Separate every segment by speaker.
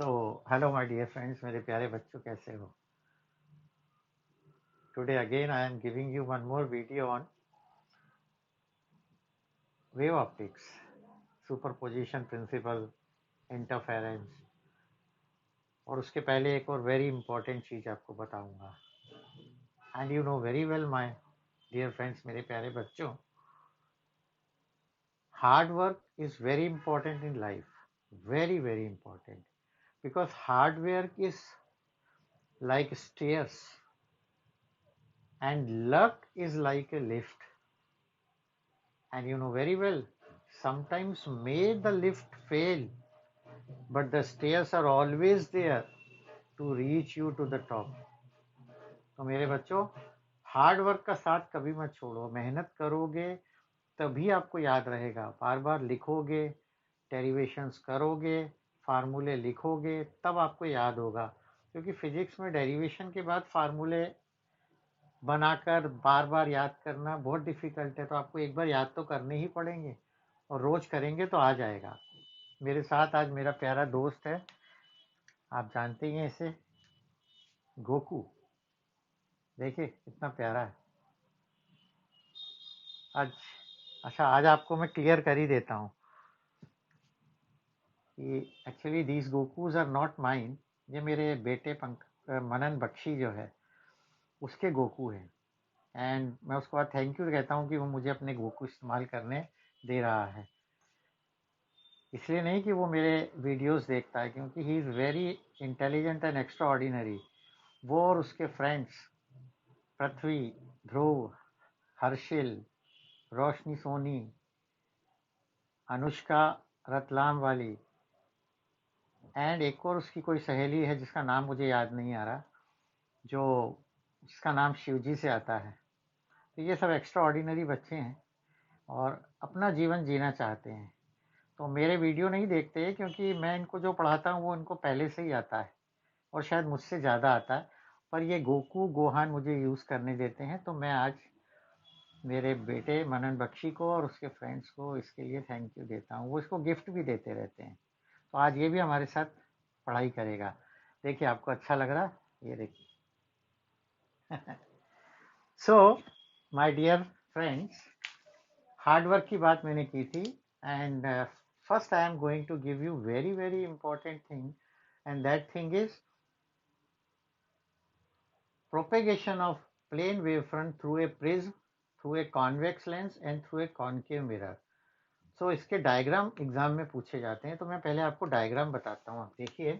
Speaker 1: Hello my dear friends, मेरे प्यारे बच्चों कैसे हो? Today again I am giving you one more video on wave optics, superposition principle, interference और उसके पहले एक और very important चीज़ आपको बताऊंगा. And you know very well my dear friends, मेरे प्यारे बच्चों, hard work is very important in life, very very important, because hard work is like stairs and luck is like a lift. And you know very well, sometimes may the lift fail, but the stairs are always there to reach you to the top. तो मेरे बच्चों, hard work का साथ कभी मत छोड़ो. मेहनत करोगे तभी आपको याद रहेगा. बार बार लिखोगे, डेरिवेशंस करोगे, फार्मूले लिखोगे, तब आपको याद होगा. क्योंकि फिजिक्स में डेरिवेशन के बाद फार्मूले बनाकर बार बार याद करना बहुत डिफिकल्ट है. तो आपको एक बार याद तो करने ही पड़ेंगे और रोज करेंगे तो आ जाएगा. मेरे साथ आज मेरा प्यारा दोस्त है, आप जानते ही हैं इसे, गोकू. देखिए कितना प्यारा है. आज अच्छा, आज आपको मैं क्लियर कर ही देता हूँ कि actually these goods are not mine. ये मेरे बेटे मनन बख्शी जो है उसके गोकू है. एंड मैं उसको आज थैंक यू कहता हूँ कि वो मुझे अपने गोकू इस्तेमाल करने दे रहा है. इसलिए नहीं कि वो मेरे वीडियोस देखता है, क्योंकि he is very intelligent and extra ordinary. वो और उसके फ्रेंड्स पृथ्वी, ध्रुव, हर्षिल, रोशनी सोनी, अनुष्का रतलाम वाली, एंड एक और उसकी कोई सहेली है जिसका नाम मुझे याद नहीं आ रहा, जो जिसका नाम शिवजी से आता है. तो ये सब एक्स्ट्रा ऑर्डिनरी बच्चे हैं और अपना जीवन जीना चाहते हैं. तो मेरे वीडियो नहीं देखते क्योंकि मैं इनको जो पढ़ाता हूँ वो इनको पहले से ही आता है और शायद मुझसे ज़्यादा आता है. पर ये गोकू गोहान मुझे यूज़ करने देते हैं. तो मैं आज मेरे बेटे मनन बख्शी को और उसके फ्रेंड्स को इसके लिए थैंक यू देता हूँ. वो इसको गिफ्ट भी देते रहते हैं. तो आज ये भी हमारे साथ पढ़ाई करेगा. देखिए आपको अच्छा लग रहा है, ये देखिए. So my dear friends, hard work की बात मैंने की थी. And first I am going to give you very very important thing, and that thing is propagation of plane wavefront through a prism, through a convex lens and through a concave mirror. So इसके diagram exam में पूछे जाते हैं. तो मैं पहले आपको diagram बताता हूँ. आप देखिए,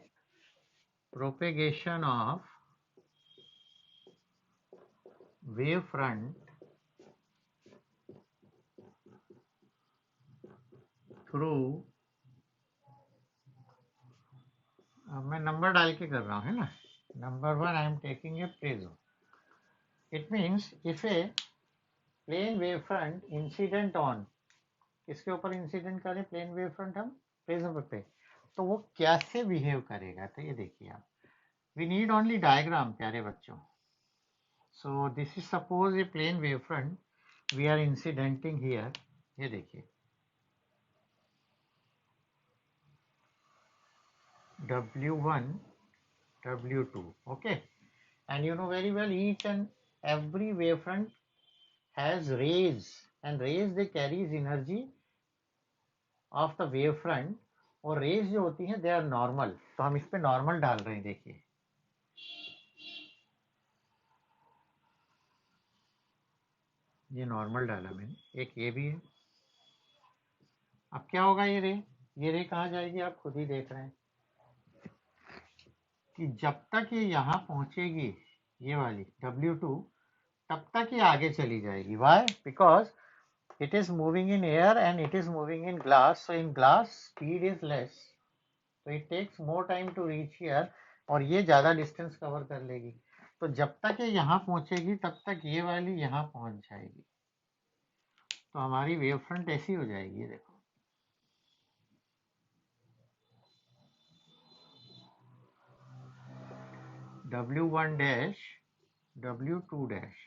Speaker 1: propagation of wave front through, मैं नंबर डाल के कर रहा हूँ, है ना. Number 1 I am taking a prism. It means if a plane wave front incident on, किसके ऊपर इंसिडेंट करें प्लेन वेव फ्रंट हम, प्रिज्म पे, तो वो कैसे बिहेव करेगा. तो ये देखिए आप, वी नीड ओनली डायग्राम प्यारे बच्चों. So this is suppose a plane wave front we are incidenting here. ये देखिए W1, W2, okay, and you know very well each and every wavefront has rays, and rays they carries energy of the wavefront. और raise जो होती हैं they are normal. तो हम इस पे नॉर्मल डाल रहे हैं. देखिए ये नॉर्मल डाला मैंने. एक ये भी है. अब क्या होगा, ये रे कहाँ जाएगी आप खुद ही देख रहे हैं कि जब तक ये यहाँ पहुंचेगी, ये वाली W2, तब तक ये आगे चली जाएगी. Why? Because it is moving in air and it is moving in glass. So in glass speed is less, so it takes more time to reach here. और ये ज़्यादा डिस्टेंस कवर कर लेगी. तो जब तक ये यहाँ पहुँचेगी तब तक ये वाली यहाँ पहुँच जाएगी. तो हमारी वेव फ्रंट ऐसी हो जाएगी. ये देखो, W1 dash, W2 dash.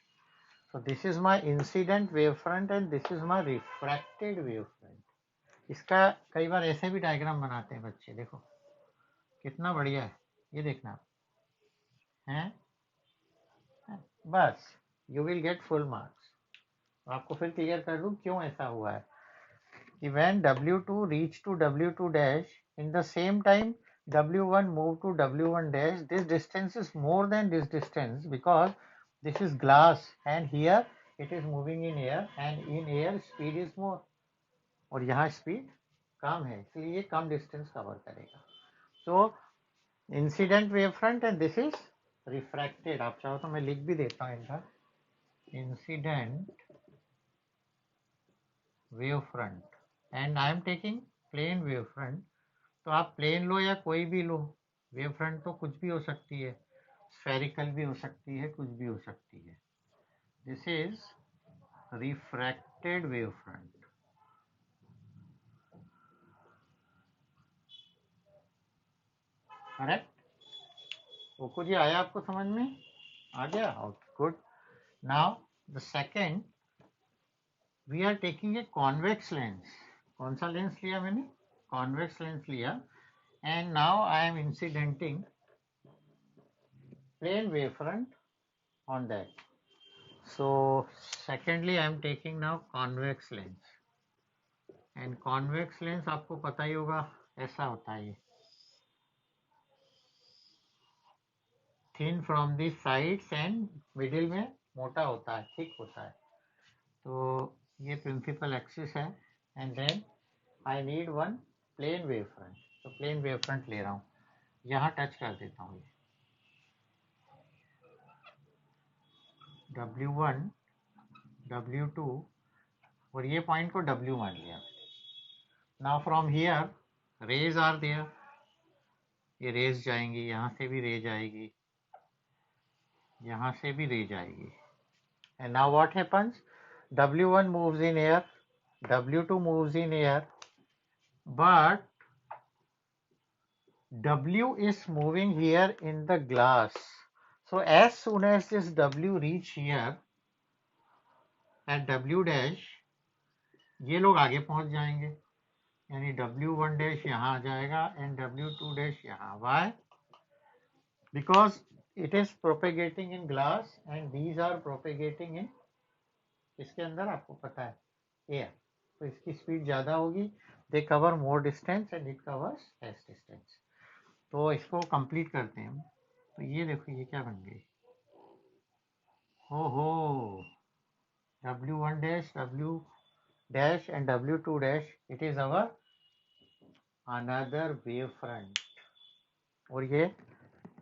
Speaker 1: So this is my incident wavefront and this is my refracted wavefront. इसका कई बार ऐसे भी डायग्राम बनाते हैं बच्चे. देखो कितना बढ़िया है, ये देखना है, बस you will get full marks. आपको फिर क्लियर कर दूं क्यों ऐसा हुआ है कि when W2 reach to W2 dash in the same time W1 move to W1 dash, this distance is more than this distance because this is glass and here it is moving in air and in air speed is more और यहाँ speed कम है इसलिए ये कम distance cover करेगा। So incident wave front and this is refracted। आप चाहो तो मैं लिख भी देता हूँ इनका incident wave front and I am taking plane wave front। तो आप प्लेन लो या कोई भी लो, वेव फ्रंट तो कुछ भी हो सकती है, स्फेरिकल भी हो सकती है, कुछ भी हो सकती है। This is refracted wave front. Correct. Okay जी आया आपको समझ में? आ गया? Good. Now the second we are taking a convex lens. कौन सा लेंस लिया मैंने? कॉन्वेक्स लेंस लिया and now I am incidenting plane wave front on that। So secondly I am taking now convex lens and convex lens आपको पता ही होगा ऐसा होता है, ये thin from the sides and middle में मोटा होता है, थिक होता है। तो ये प्रिंसिपल एक्सिस है and then I need one plane wave front. तो प्लेन वेव फ्रंट ले रहा हूँ, यहाँ टच कर देता हूँ, W1 W2 और ये पॉइंट को W मान लिया। Now from here rays are there, ये रेज जाएंगी, यहाँ से भी रेज आएगी, यहाँ से भी रेज आएगी। And now what happens, W1 moves in air, W2 moves in air, but W is moving here in the glass. So as soon as this W reach here at W dash, ये लोग आगे पहुंच जाएंगे, यानी W1 dash यहाँ आ जाएगा and W2 dash यहाँ। Why? Because it is propagating in glass and these are propagating in, इसके अंदर आपको पता है एयर, तो इसकी स्पीड ज़्यादा होगी, they cover more distance and it covers less distance. तो इसको कंप्लीट करते हैं हम। तो ये देखो ये क्या बन गई, ओहो, W1 dash, W dash and W2 dash, it is our another wave front। और ये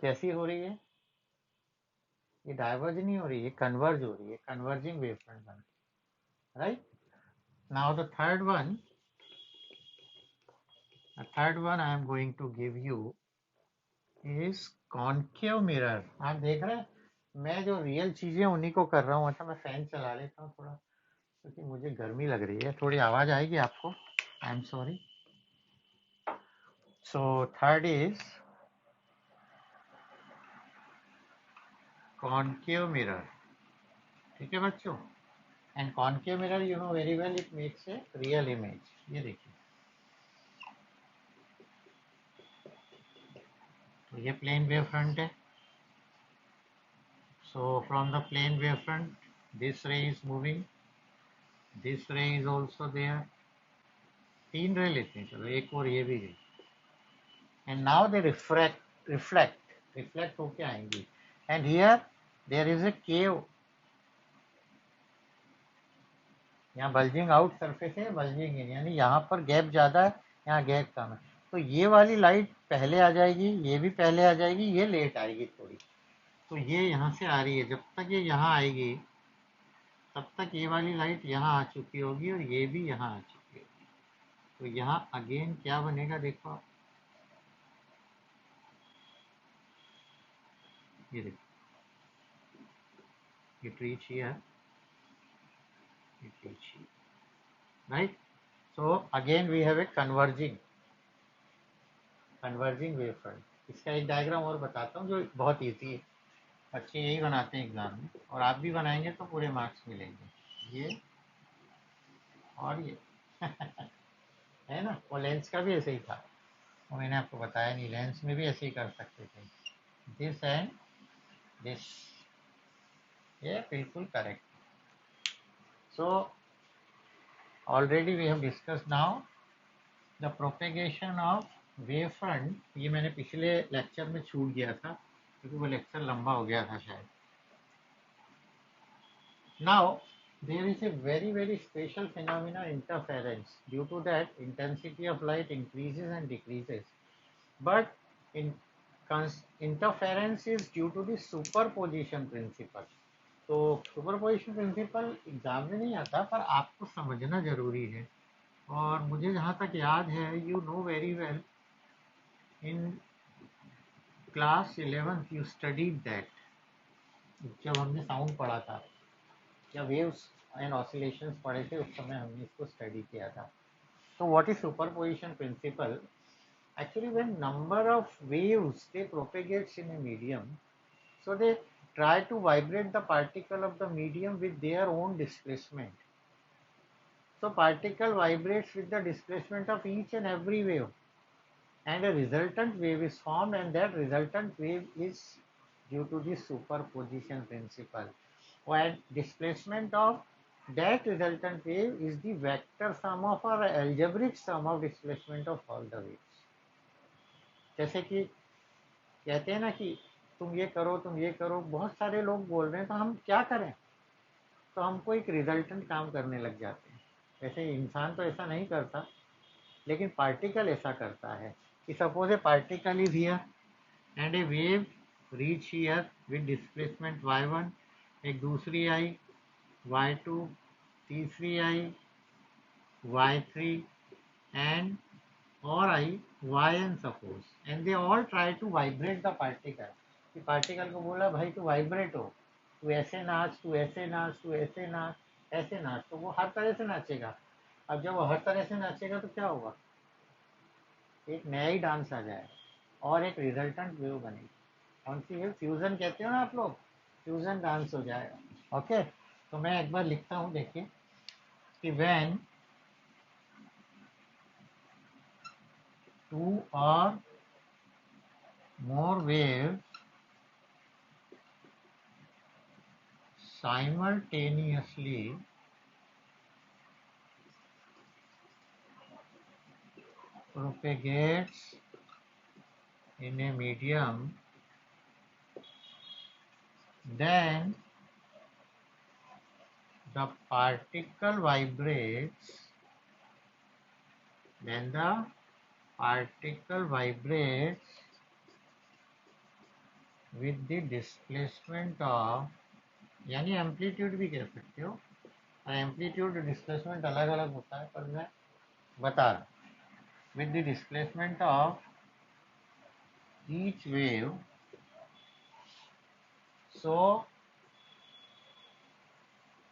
Speaker 1: कैसी हो रही है, ये डाइवर्ज नहीं हो रही है, कन्वर्ज हो रही है, कन्वर्जिंग वेव फ्रंट बन रही, right. Now the third one I am going to give you is concave mirror। आप देख रहे हैं मैं जो रियल चीजें उन्हीं को कर रहा हूँ। अच्छा मैं फैन चला लेता हूँ थोड़ा, क्योंकि मुझे गर्मी लग रही है, थोड़ी आवाज आएगी आपको, I am sorry. So third is concave mirror, ठीक है बच्चों। And concave mirror you know very well, it makes a real image. ये देखिए, तो ये प्लेन वेव फ्रंट है। So from the plane wave front this ray is moving, this ray is also there, तीन ray लेते हैं, चलो एक और ये भी है। एंड नाउ दे रिफ्लेक्ट होके आएंगी and here there is a cave, यहाँ बल्जिंग आउट सरफेस है, बल्जिंग इन, यानी यहाँ पर गैप ज़्यादा है, यहाँ गैप कम है। तो ये वाली लाइट पहले आ जाएगी, ये भी पहले आ जाएगी, ये लेट आएगी थोड़ी। तो ये यहाँ से आ रही है, जब तक ये यहाँ आएगी तब तक ये वाली लाइट यहाँ आ चुकी होगी और ये भी यहाँ आ चुकी होगी। तो यहाँ अगेन क्या बनेगा देखो आप, ये देखो, it reach here, it reach here, right? So again we have a converging wave front. इसका एक डायग्राम और बताता हूँ जो बहुत इजी है, बच्चे यही बनाते हैं एग्जाम में और आप भी बनाएंगे तो पूरे मार्क्स मिलेंगे। ये और ये है ना, वो लेंस का भी ऐसे ही था। वो मैंने आपको बताया नहीं, लेंस में भी ऐसे ही कर सकते थे, दिस एंड दिस, ये बिल्कुल correct. So already we have discuss now the propagation of wave front. ये मैंने पिछले लेक्चर में छूट गया था क्योंकि वो लेक्चर लंबा हो गया था शायद. Now, there is a very special phenomena, interference. Due to that, intensity of light increases and decreases. But in interference is due to the superposition principle. तो सुपरपोजिशन प्रिंसिपल एग्जाम में नहीं आता पर आपको समझना जरूरी है. और मुझे जहाँ तक याद है, you know very well, in class 11th you studied that. जब हमने साउंड पढ़ा था या वेव्स एंड ऑसिलेशंस पढ़े थे, उस समय हमने इसको स्टडी किया था. तो what is superposition principle? Actually, when number of waves they propagates in a medium, so they try to vibrate the particle of the medium with their own displacement. So particle vibrates with the displacement of each and every wave, and a resultant wave is formed, and that resultant wave is due to the superposition principle. And displacement of that resultant wave is the vector sum of or algebraic sum of displacement of all the waves. जैसे कि कहते हैं ना कि तुम ये करो तुम ये करो, बहुत सारे लोग बोल रहे हैं तो हम क्या करें, तो हमको एक रिजल्टेंट काम करने लग जाते हैं. वैसे इंसान तो ऐसा नहीं करता, लेकिन पार्टिकल ऐसा करता है कि suppose A particle is here and A wave reach here with displacement y1, एक दूसरी आई y2, तीसरी आई y3 and or I yn suppose, and they all try to vibrate the particle. कि पार्टिकल को बोला भाई तू वाइब्रेट हो, तू ऐसे नाच, तू ऐसे नाच, तू ऐसे नाच, ऐसे नाच, तो वो हर तरह से नाचेगा. अब जब वो हर तरह से नाचेगा तो क्या होगा, एक नया ही डांस आ जाएगा और एक रिजल्टेंट वेव बनेगी. कौन सी वेव? फ्यूजन कहते हो ना आप लोग, फ्यूजन डांस हो जाएगा. ओके, तो मैं एक बार लिखता हूँ, देखिए कि when two or more waves simultaneously propagates in a medium, then the particle vibrates, with the displacement of, यानी एम्पलीट्यूड भी कह सकते हो, एम्पलीट्यूड डिस्प्लेसमेंट अलग अलग होता है पर मैं बता रहा हूँ, with the displacement of each wave. So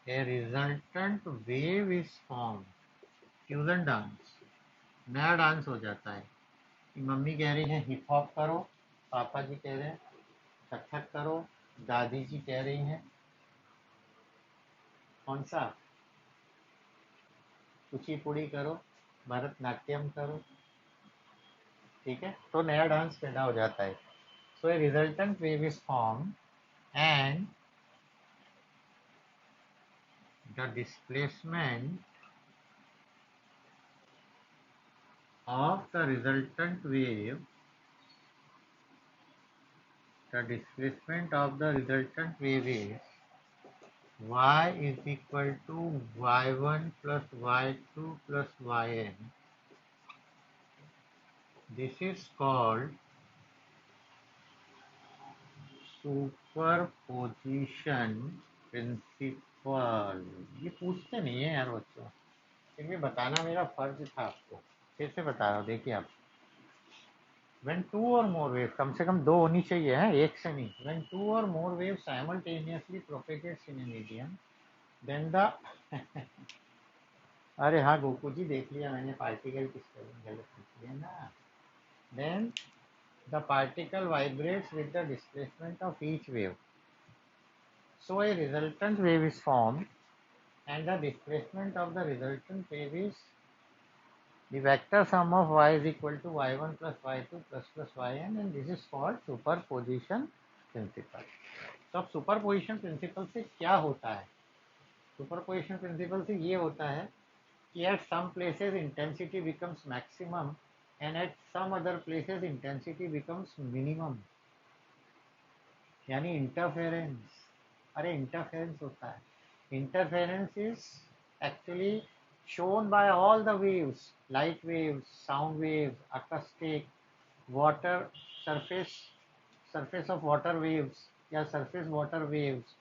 Speaker 1: a resultant wave is formed. Fusion dance, नया डांस हो जाता है. कि मम्मी कह रही है हिप हॉप करो, पापा जी कह रहे हैं कथक करो, दादी जी कह रही हैं कौन सा कुचिपुड़ी करो, भरतनाट्यम करो. ठीक है, तो नया डांस पैदा हो जाता है. So a resultant wave is form and the displacement of the resultant wave, the displacement of the resultant wave is y is equal to y1 plus y2 plus yn. This is called superposition principle. ये पूछते नहीं है यार बच्चों, फिर भी बताना मेरा फर्ज था आपको. फिर से बता रहा हूँ, देखिए आप. When two or more waves, कम से कम दो होनी चाहिए है, एक से नहीं. When two or more waves simultaneously propagates in a medium, then the अरे हाँ गोकू जी, देख लिया मैंने, पार्टिकल की स्पेलिंग गलत लिखी है ना. Then the particle vibrates with the displacement of each wave. So a resultant wave is formed, and the displacement of the resultant wave is The vector sum of y is equal to y1 plus y2 plus yn, and this is called superposition principle. तो अब superposition principle से क्या होता है? Superposition principle से ये होता है कि at some places intensity becomes maximum and at some other places intensity becomes minimum. यानी इंटरफेरेंस, अरे इंटरफेरेंस होता है. Interference is actually shown by all the waves, light waves, sound waves, acoustic, water, surface of water waves या surface water waves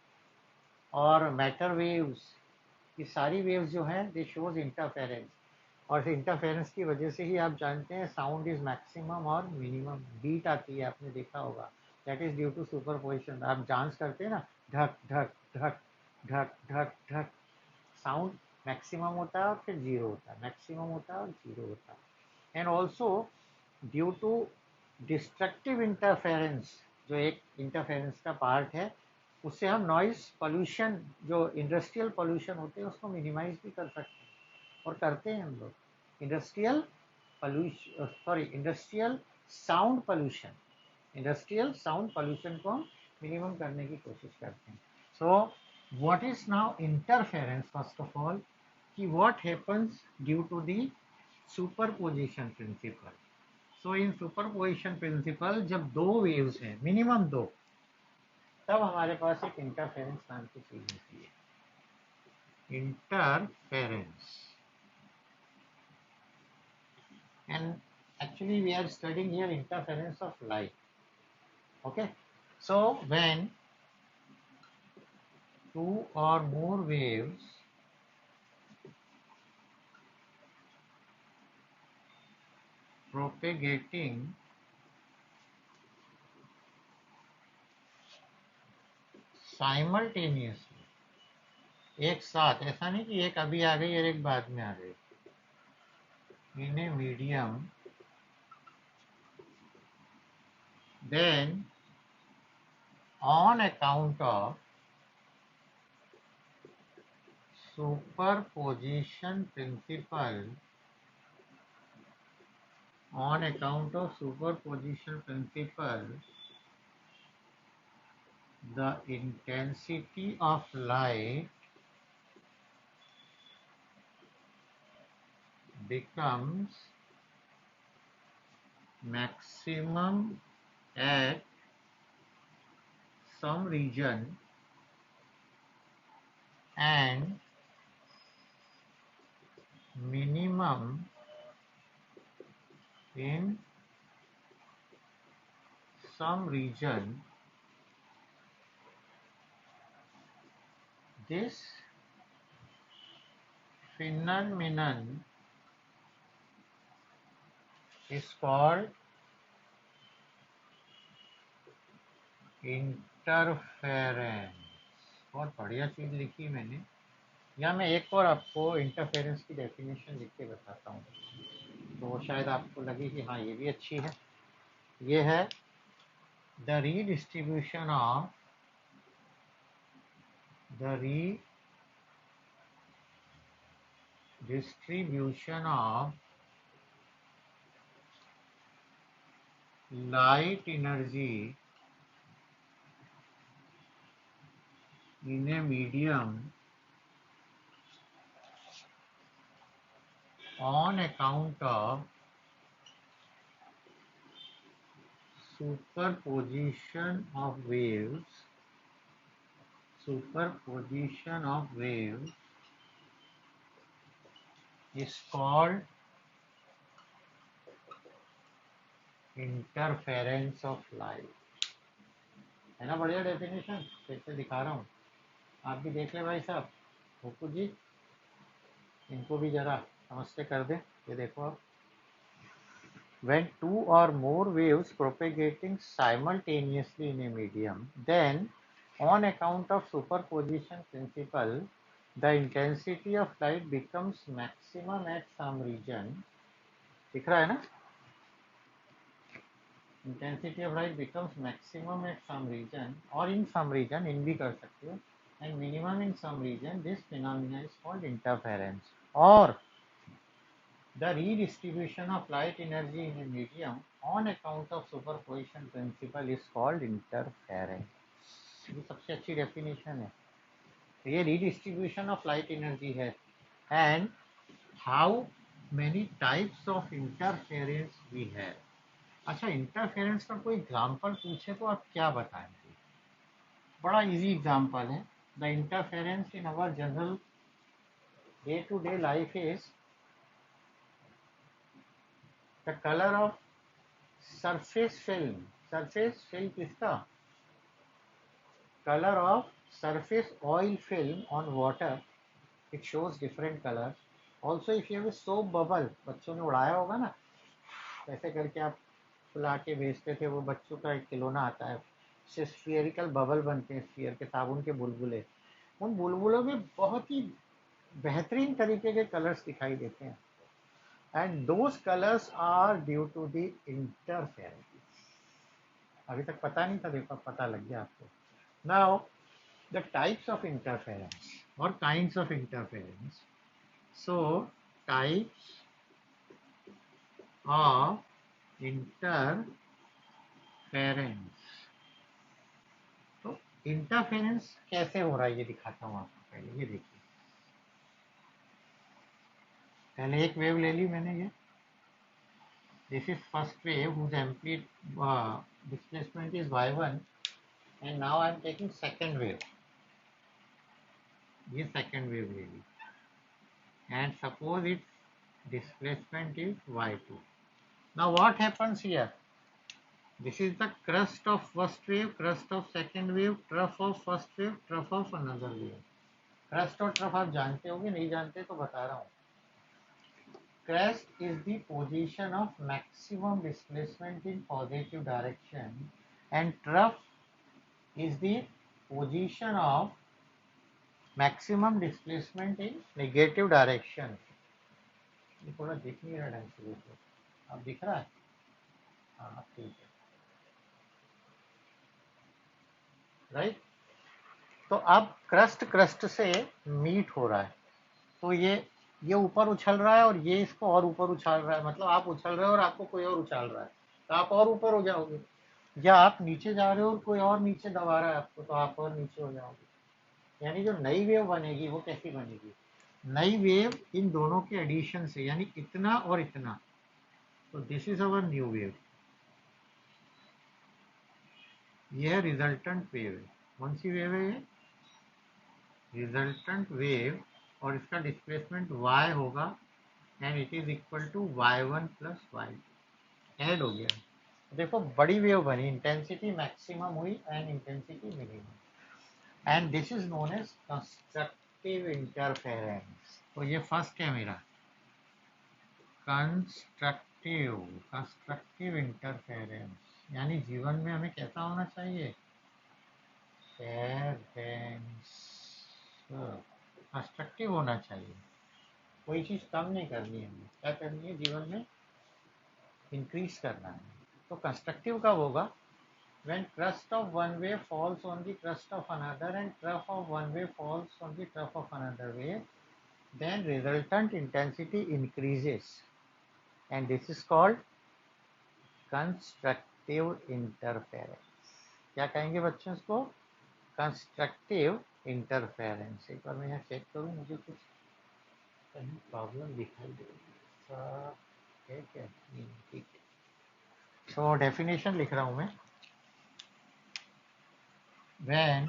Speaker 1: और matter waves. ये सारी waves जो हैं they shows interference, और इंटरफेरेंस की वजह से ही आप जानते हैं साउंड इज मैक्सिमम और मिनिमम. बीट आती है, आपने देखा होगा, that is due to superposition. आप डांस करते हैं ना, ढक ढक ढक ढक ढक ढक, साउंड मैक्सिमम होता है और फिर जीरो होता है, मैक्सिमम होता है और जीरो होता है. And also due to destructive interference, जो एक इंटरफेरेंस का पार्ट है, उससे हम नॉइस पोल्यूशन, जो इंडस्ट्रियल पोल्यूशन होते हैं, उसको मिनिमाइज भी कर सकते हैं, और करते हैं हम लोग. Industrial pollution, sorry, industrial sound pollution, industrial sound pollution को हम मिनिमम करने की कोशिश करते हैं. So what is now interference? First of all, कि what happens due to the superposition principle. So in superposition principle जब दो वेव्स हैं, मिनिमम दो, तब हमारे पास एक इंटरफेरेंस नाम की चीज होती है, interference. And actually we are studying here interference of light. Okay, so when two or more waves propagating simultaneously, एक साथ, ऐसा नहीं कि एक अभी आ गई और एक बाद में आ गई, in a medium, then on account of superposition principle, on account of superposition principle, the intensity of light becomes maximum at some region and minimum in some region. This phenomenon is called interference. बहुत बढ़िया चीज लिखी मैंने. या मैं एक और आपको इंटरफेरेंस की डेफिनेशन लिख के बताता हूँ, तो वो शायद आपको लगे कि हाँ ये भी अच्छी है. ये है the redistribution of light energy in a medium on account of superposition of waves is called interference of light. है ना बढ़िया डेफिनेशन, फिर से दिखा रहा हूँ, आप भी देख ले भाई साहब, हुकू जी, इनको भी जरा समझते कर दे. ये देखो आप, when two or more waves propagating simultaneously in a medium, then on account of superposition principle, the intensity of light becomes maximum at some region. दिख रहा है ना? Intensity of light becomes maximum at some region, or in some region, in भी कर सकते हो, and minimum in some region. This phenomena is called interference. और The redistribution of light energy in a medium on account of superposition principle is called interference. ये सबसे अच्छी definition है. ये redistribution of light energy है. And how many types of interference we have. अच्छा, interference का कोई एग्जाम्पल पूछे तो आप क्या बताएंगे? बड़ा इजी एग्जाम्पल है. The interference in our general day to day life is the colour of surface film. Surface film किसका? Colour of surface oil film on water, it shows different colors. Also if you have a soap bubble, बच्चों ने उड़ाया होगा ना, ऐसे करके आप फुला के भेजते थे. वो बच्चों का एक खिलौना आता है, स्फीयरिकल बबल बनते हैं, स्फीयर के, साबुन के बुलबुले. उन बुलबुलों में बहुत ही बेहतरीन तरीके के कलर्स दिखाई देते हैं. And those colours are due to the interference. अभी तक पता नहीं था, देखो पता लग गया आपको. Now the types of interference or kinds of interference. So types of interference. तो इंटरफेरेंस कैसे हो रहा है ये दिखाता हूँ आपको. पहले ये देखिए, पहले एक वेव ले ली मैंने. ये this is first wave whose amplitude displacement is y1, and now I am taking second wave. ये सेकेंड वेव ले ली and suppose its displacement is y2. Now what happens here? This is the crest of first wave, crest of second wave, trough of first wave, trough of another wave. Crest और trough आप जानते होंगे, नहीं जानते तो बता रहा हूँ. Crest is the position of maximum displacement in positive direction and trough is the position of maximum displacement in negative direction. ये थोड़ा दिख नहीं रहा ढंग से. अब दिख रहा है? हाँ ठीक है. राइट. तो अब क्रस्ट से मीट हो रहा है, तो ये ऊपर उछल रहा है और ये इसको और ऊपर उछाल रहा है. मतलब आप उछल रहे हो और आपको कोई और उछाल रहा है, तो आप और ऊपर हो जाओगे. या आप नीचे जा रहे हो और कोई और नीचे दबा रहा है आपको, तो आप और नीचे हो जाओगे. यानी जो नई वेव बनेगी वो कैसी बनेगी? नई वेव इन दोनों के एडिशन से, यानी इतना और इतना. तो this is our new wave. यह रिजल्टेंट वेव है. कौन सी वेव है ये? Resultant wave. और इसका डिस्प्लेसमेंट y होगा and it is equal to y1 plus y. Add हो गया. देखो बड़ी वेव बनी, इंटेंसिटी मैक्सिमम हुई and intensity minimum. And this is known as constructive interference. तो ये फर्स्ट है मेरा, कंस्ट्रक्टिव इंटरफेरेंस. यानी जीवन में हमें कैसा होना चाहिए? कंस्ट्रक्टिव होना चाहिए. कोई चीज कम नहीं करनी है, हमें क्या करनी है जीवन में? इंक्रीज करना है. तो कंस्ट्रक्टिव कब होगा? when crust of one wave falls on the crust of another and trough of one wave falls on the trough of another wave, then resultant intensity increases, and this is called constructive interference. क्या कहेंगे बच्चों इसको? Constructive interference. एक बार मैं यहाँ check करूँ, मुझे कुछ कहीं प्रॉब्लम दिखाई दे रही है क्या? ठीक है. तो डेफिनेशन लिख रहा हूँ मैं. when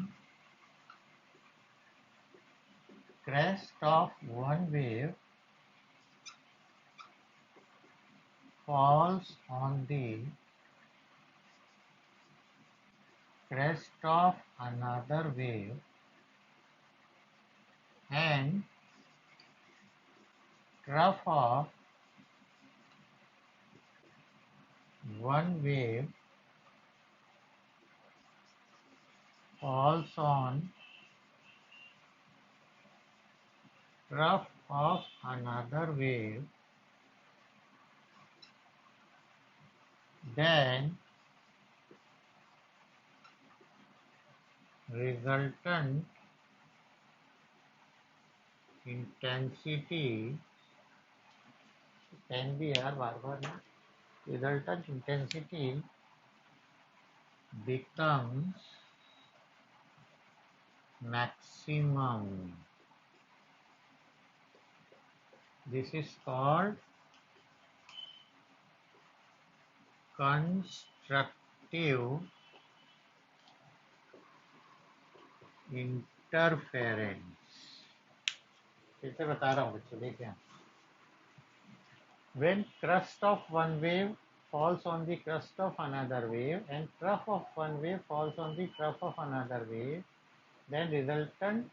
Speaker 1: crest of one wave falls on the crest of another wave and trough of one wave falls on trough of another wave, then resultant intensity pen भी यार बार बार ना. Resultant intensity becomes maximum. This is called constructive interference. फिर से बता रहा हूँ बच्चों, देखिए. When crust of one wave falls on the crust of another wave and trough of one wave falls on the trough of another wave, then resultant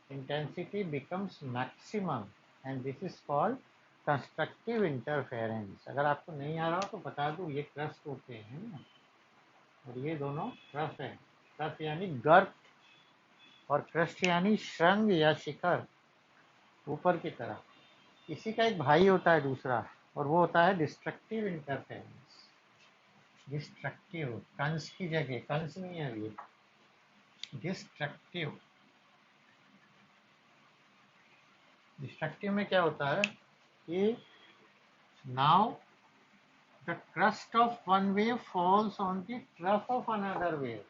Speaker 1: intensity becomes maximum and this is called constructive interference. अगर आपको नहीं आ रहा हो तो बता दूं, ये crust होते हैं ना, और ये दोनों ट्रफ है. ट्रफ यानी गर्त और क्रस्ट यानी श्रृंग या शिखर, ऊपर की तरफ. इसी का एक भाई होता है दूसरा, और वो होता है डिस्ट्रक्टिव इंटरफेरेंस. डिस्ट्रक्टिव, कंस की जगह, कंस नहीं है अभी, डिस्ट्रक्टिव. डिस्ट्रक्टिव में क्या होता है कि now the crust of one wave falls on the trough of another wave.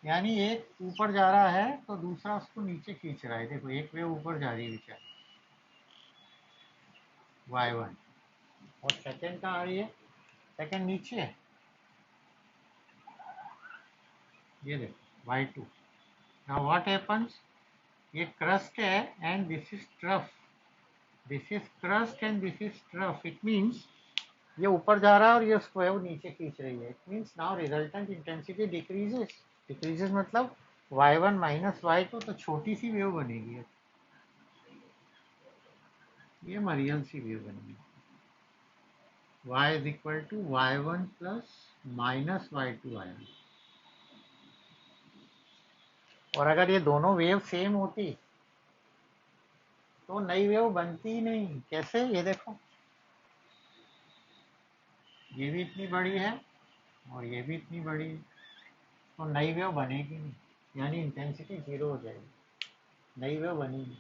Speaker 1: यानी एक ऊपर जा रहा है तो दूसरा उसको नीचे खींच रहा है. देखो एक वेव ऊपर जा रही है बेचारी, y1, और सेकंड कहाँ आ रही है, सेकंड नीचे है, ये देखो y2. नाउ व्हाट हैपेंस, ये क्रस्ट है and this is trough. This is crust and this is trough. It means ये ऊपर जा रहा है और ये उसको वेव नीचे खींच रही है. It means now resultant intensity decreases. Decreases मतलब y1 माइनस y2, तो छोटी सी वेव बनेगी, ये मरियल सी वेव बनेगी. y is equal to y1 plus minus y2 आया. और अगर ये दोनों वेव सेम होती तो नई वेव बनती ही नहीं. कैसे, ये देखो, ये भी इतनी बड़ी है और ये भी इतनी बड़ी है, तो नई वेव बनेगी नहीं, यानी इंटेंसिटी जीरो हो जाएगी, नई वेव बनेगी.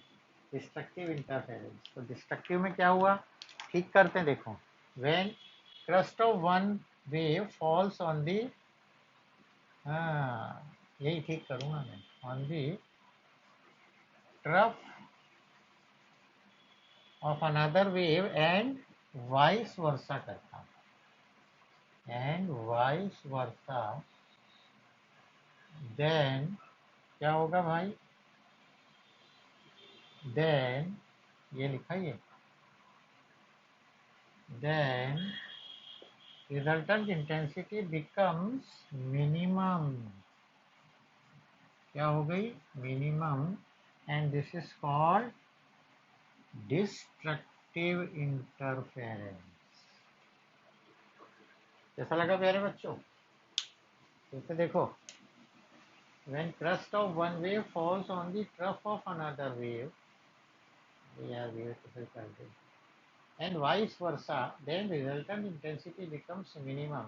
Speaker 1: Destructive interference. तो डिस्ट्रक्टिव में क्या हुआ, ठीक करते हैं. देखो, when crust of one wave falls on the, हाँ यही ठीक करूँगा मैं, on the trough of another wave and vice versa करता हूँ, and vice versa, then क्या होगा भाई, then ये लिखा है, then resultant intensity becomes minimum. क्या हो गई, minimum, and this is called destructive interference. कैसा लगा प्यारे बच्चों, फिर से देखो. When crust of one wave falls on the trough of another wave, and vice versa, then resultant intensity becomes minimum,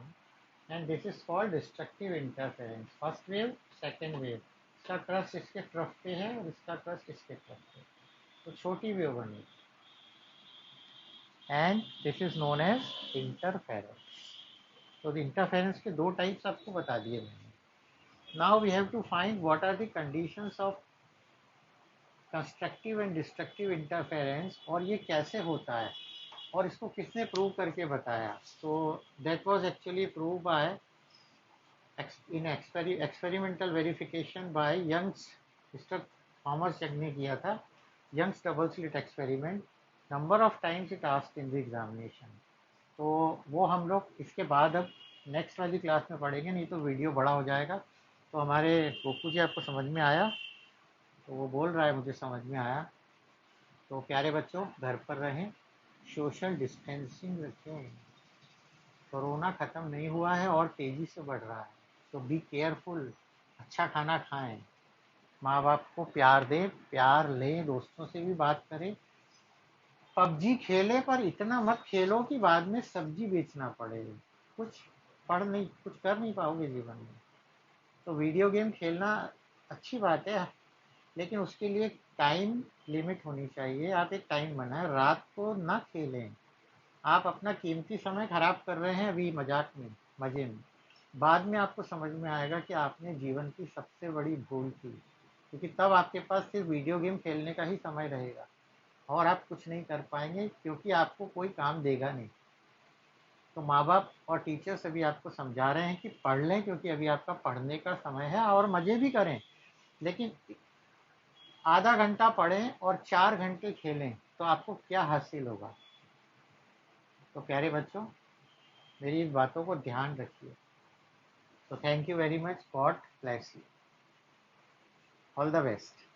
Speaker 1: and this is called destructive interference. First wave, second wave, इसका crust इसके trough पे है और इसका crust इसके trough पे, तो छोटी वेव बनी, and this is known as interference. तो इंटरफेरेंस के दो टाइप्स आपको बता दिए मैंने. Now we have to find what are the conditions of constructive and destructive interference, और ये कैसे होता है और इसको किसने प्रूव करके बताया. तो that was actually prove by in experimental verification by Young's. Mister Thomas Young ने किया था Young's double slit experiment. Number of times it asked in the examination. तो वो हम लोग इसके बाद अब नेक्स्ट वाली क्लास में पढ़ेंगे, नहीं तो वीडियो बड़ा हो जाएगा. तो हमारे गोकू जी, आपको समझ में आया, तो वो बोल रहा है मुझे समझ में आया. तो प्यारे बच्चों, घर पर रहें, सोशल डिस्टेंसिंग रखें, कोरोना ख़त्म नहीं हुआ है और तेज़ी से बढ़ रहा है, तो बी केयरफुल. अच्छा खाना खाएं, माँ बाप को प्यार दें, प्यार लें, दोस्तों से भी बात करें. पबजी खेले पर इतना मत खेलो कि बाद में सब्जी बेचना पड़े, कुछ कर नहीं पाओगे जीवन में. तो वीडियो गेम खेलना अच्छी बात है, लेकिन उसके लिए टाइम लिमिट होनी चाहिए। आप एक टाइम बनाएं, रात को ना खेलें। आप अपना कीमती समय खराब कर रहे हैं अभी मजाक में, मजे में। बाद में आपको समझ में आएगा कि आपने जीवन की सबसे बड़ी भूल की, क्योंकि तब आपके पास सिर्फ वीडियो गेम खेलने का ही समय रहेगा और आप कुछ नहीं कर पाएंगे, क्योंकि आपको कोई काम देगा नहीं। तो माँ बाप और टीचर्स अभी आपको समझा रहे हैं कि पढ़ लें, क्योंकि अभी आपका पढ़ने का समय है, और मज़े भी करें, लेकिन आधा घंटा पढ़ें और 4 घंटे खेलें, तो आपको क्या हासिल होगा। तो प्यारे बच्चों, मेरी इन बातों को ध्यान रखिए। तो thank you very much, God bless you, all the best.